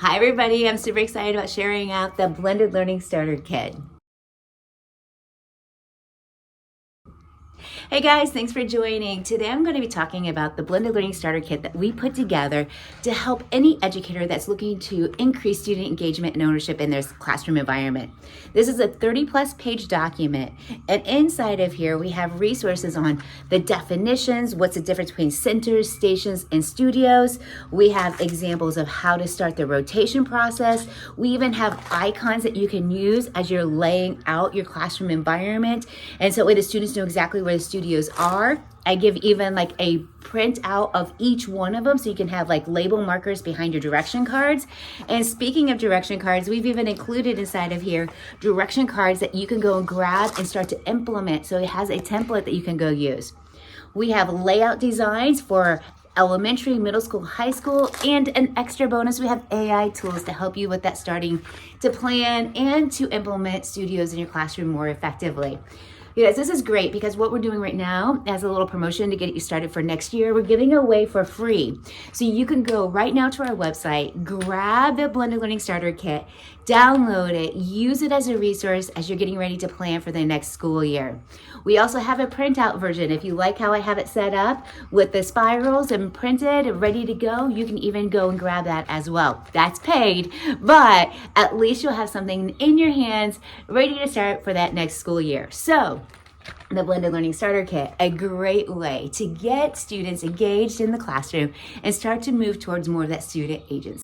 Hi everybody, I'm super excited about sharing out the Blended Learning Starter Kit. Hey guys, thanks for joining. Today I'm going to be talking about the Blended Learning Starter Kit that we put together to help any educator that's looking to increase student engagement and ownership in their classroom environment. This is a 30+ page document, and inside of here we have resources on the definitions, what's the difference between centers, stations, and studios. We have examples of how to start the rotation process. We even have icons that you can use as you're laying out your classroom environment, and so way the students know exactly where the studios are. I give even like a printout of each one of them so you can have like label markers behind your direction cards. And speaking of direction cards, we've even included inside of here direction cards that you can go and grab and start to implement, so it has a template that you can go use. We have layout designs for elementary, middle school, high school, and an extra bonus, we have AI tools to help you with that, starting to plan and to implement studios in your classroom more effectively. Yes, this is great because what we're doing right now as a little promotion to get you started for next year, we're giving away for free. So you can go right now to our website, grab the Blended Learning Starter Kit, download it, use it as a resource as you're getting ready to plan for the next school year. We also have a printout version. If you like how I have it set up with the spirals and printed and ready to go, you can even go and grab that as well. That's paid, but at least you'll have something in your hands ready to start for that next school year. So the Blended Learning Starter Kit, a great way to get students engaged in the classroom and start to move towards more of that student agency.